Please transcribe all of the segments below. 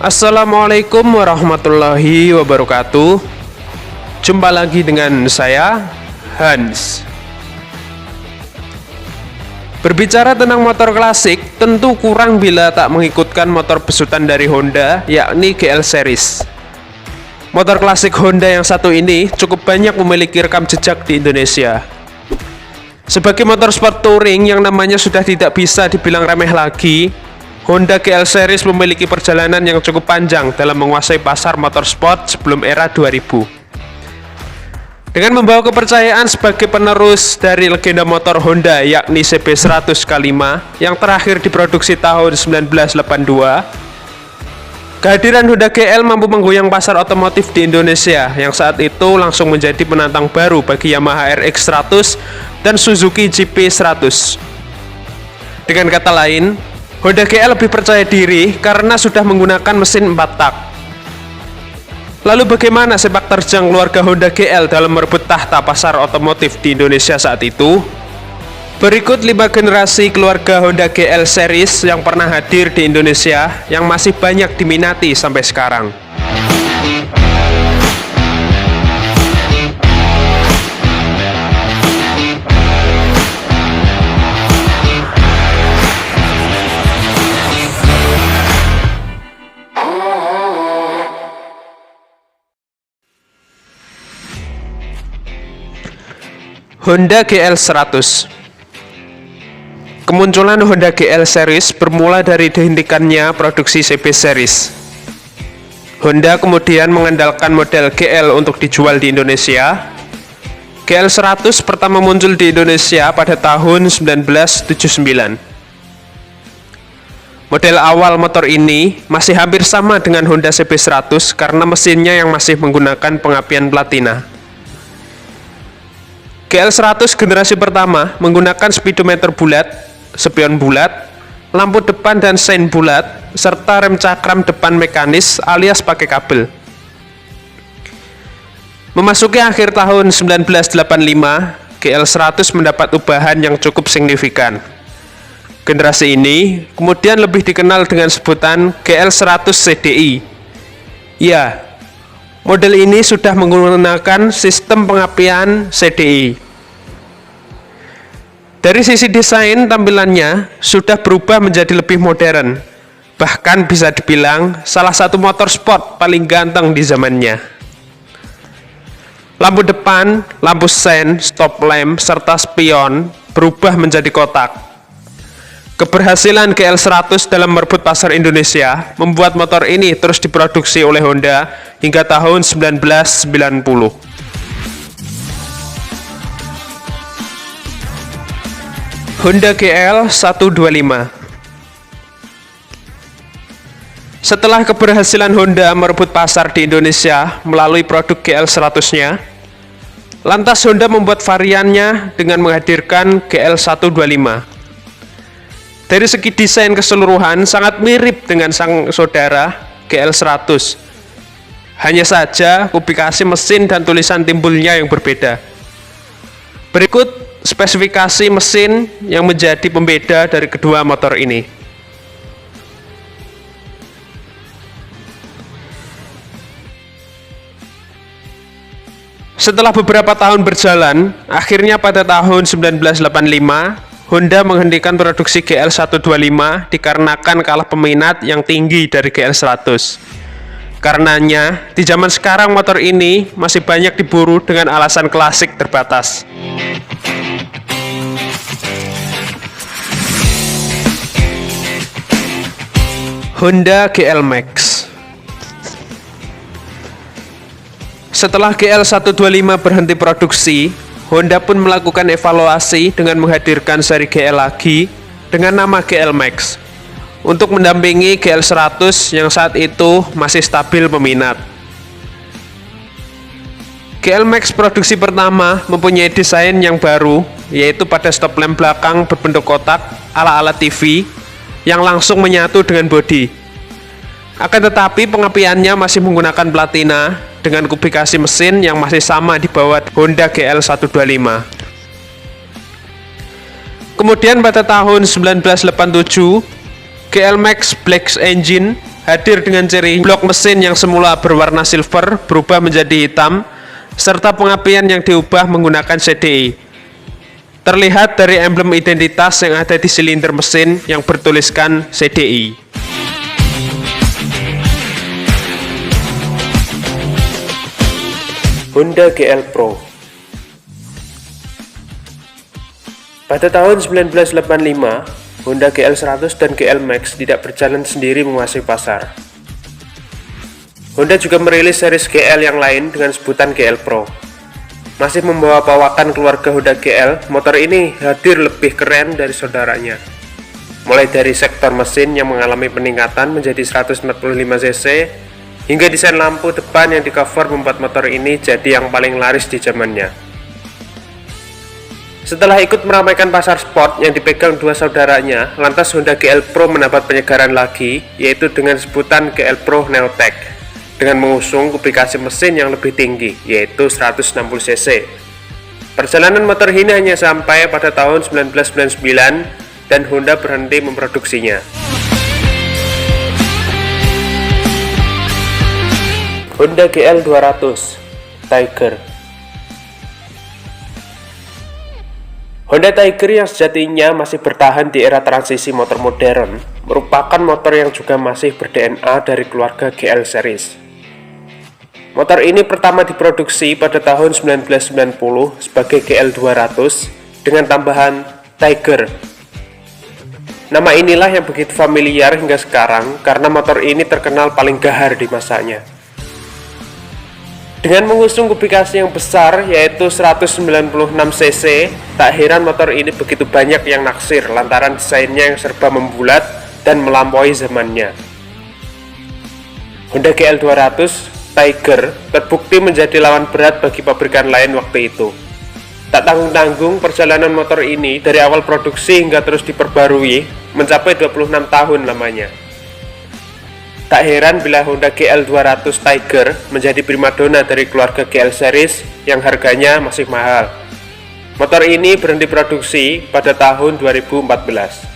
Assalamualaikum warahmatullahi wabarakatuh. Jumpa lagi dengan saya, Hans. Berbicara tentang motor klasik, tentu kurang bila tak mengikutkan motor besutan dari Honda, yakni GL Series. Motor klasik Honda yang satu ini cukup banyak memiliki rekam jejak di Indonesia. Sebagai motor sport touring yang namanya sudah tidak bisa dibilang remeh lagi, Honda GL Series memiliki perjalanan yang cukup panjang dalam menguasai pasar motorsport sebelum era 2000. Dengan membawa kepercayaan sebagai penerus dari legenda motor Honda yakni CB100 K5 yang terakhir diproduksi tahun 1982, kehadiran Honda GL mampu menggoyang pasar otomotif di Indonesia yang saat itu langsung menjadi penantang baru bagi Yamaha RX100 dan Suzuki GP100. Dengan kata lain, Honda GL lebih percaya diri karena sudah menggunakan mesin 4 tak. Lalu bagaimana sepak terjang keluarga Honda GL dalam merebut tahta pasar otomotif di Indonesia saat itu? Berikut 5 generasi keluarga Honda GL Series yang pernah hadir di Indonesia yang masih banyak diminati sampai sekarang. Honda GL 100. Kemunculan Honda GL Series bermula dari dihentikannya produksi CB Series. Honda kemudian mengandalkan model GL untuk dijual di Indonesia. GL 100 pertama muncul di Indonesia pada tahun 1979. Model awal motor ini masih hampir sama dengan Honda CB 100 karena mesinnya yang masih menggunakan pengapian platina. GL 100 generasi pertama menggunakan speedometer bulat, spion bulat, lampu depan dan sein bulat, serta rem cakram depan mekanis alias pakai kabel. Memasuki akhir tahun 1985, GL 100 mendapat ubahan yang cukup signifikan. Generasi ini kemudian lebih dikenal dengan sebutan GL 100 CDI. Ya, model ini sudah menggunakan sistem pengapian CDI. Dari sisi desain, tampilannya sudah berubah menjadi lebih modern. Bahkan bisa dibilang salah satu motor sport paling ganteng di zamannya. Lampu depan, lampu sein, stop lamp, serta spion berubah menjadi kotak. Keberhasilan GL 100 dalam merebut pasar Indonesia membuat motor ini terus diproduksi oleh Honda hingga tahun 1990. Honda GL 125. Setelah keberhasilan Honda merebut pasar di Indonesia melalui produk GL 100-nya, lantas Honda membuat variannya dengan menghadirkan GL 125. Dari segi desain keseluruhan sangat mirip dengan sang saudara GL 100. Hanya saja kubikasi mesin dan tulisan timbulnya yang berbeda. Berikut spesifikasi mesin yang menjadi pembeda dari kedua motor ini. Setelah beberapa tahun berjalan, akhirnya pada tahun 1985, Honda menghentikan produksi GL 125 dikarenakan kalah peminat yang tinggi dari GL 100. Karenanya, di zaman sekarang motor ini masih banyak diburu dengan alasan klasik terbatas. Honda GL Max. Setelah GL 125 berhenti produksi, Honda pun melakukan evaluasi dengan menghadirkan seri GL lagi dengan nama GL Max untuk mendampingi GL 100 yang saat itu masih stabil peminat. GL Max produksi pertama mempunyai desain yang baru, yaitu pada stop lamp belakang berbentuk kotak ala-ala TV yang langsung menyatu dengan bodi. Akan tetapi pengapiannya masih menggunakan platina dengan kubikasi mesin yang masih sama di bawah Honda GL 125. Kemudian pada tahun 1987, GL Max Black Engine hadir dengan ciri blok mesin yang semula berwarna silver berubah menjadi hitam, serta pengapian yang diubah menggunakan CDI. Terlihat dari emblem identitas yang ada di silinder mesin yang bertuliskan CDI. Honda GL Pro. Pada tahun 1985, Honda GL 100 dan GL Max tidak berjalan sendiri menguasai pasar. Honda juga merilis series GL yang lain dengan sebutan GL Pro. Masih membawa pawakan keluarga Honda GL, motor ini hadir lebih keren dari saudaranya. Mulai dari sektor mesin yang mengalami peningkatan menjadi 145 cc, hingga desain lampu depan yang di cover membuat motor ini jadi yang paling laris di zamannya. Setelah ikut meramaikan pasar sport yang dipegang dua saudaranya, lantas Honda GL Pro mendapat penyegaran lagi, yaitu dengan sebutan GL Pro Neotech, dengan mengusung kualifikasi mesin yang lebih tinggi, yaitu 160 cc. Perjalanan motor ini hanya sampai pada tahun 1999 dan Honda berhenti memproduksinya. Honda GL 200 Tiger. Honda Tiger yang sejatinya masih bertahan di era transisi motor modern, merupakan motor yang juga masih ber-DNA dari keluarga GL series. Motor ini pertama diproduksi pada tahun 1990 sebagai GL 200 dengan tambahan Tiger. Nama inilah yang begitu familiar hingga sekarang karena motor ini terkenal paling gahar di masanya. Dengan mengusung kualifikasi yang besar yaitu 196 cc, tak heran motor ini begitu banyak yang naksir lantaran desainnya yang serba membulat dan melampaui zamannya. Honda GL 200 Tiger terbukti menjadi lawan berat bagi pabrikan lain waktu itu. Tak tanggung-tanggung perjalanan motor ini dari awal produksi hingga terus diperbarui mencapai 26 tahun lamanya. Tak heran bila Honda GL 200 Tiger menjadi primadona dari keluarga GL series yang harganya masih mahal. Motor ini berhenti produksi pada tahun 2014.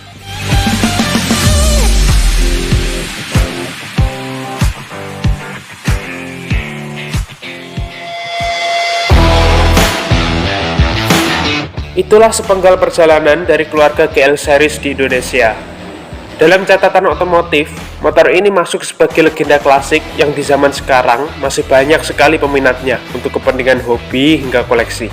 Itulah sepenggal perjalanan dari keluarga GL series di Indonesia. Dalam catatan otomotif, motor ini masuk sebagai legenda klasik yang di zaman sekarang masih banyak sekali peminatnya untuk kepentingan hobi hingga koleksi.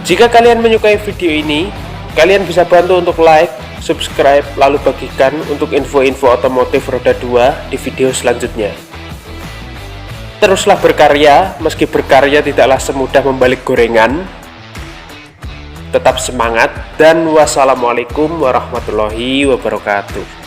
Jika kalian menyukai video ini, kalian bisa bantu untuk like, subscribe, lalu bagikan untuk info-info otomotif roda 2 di video selanjutnya. Teruslah berkarya, meski berkarya tidaklah semudah membalik gorengan. Tetap semangat dan wassalamualaikum warahmatullahi wabarakatuh.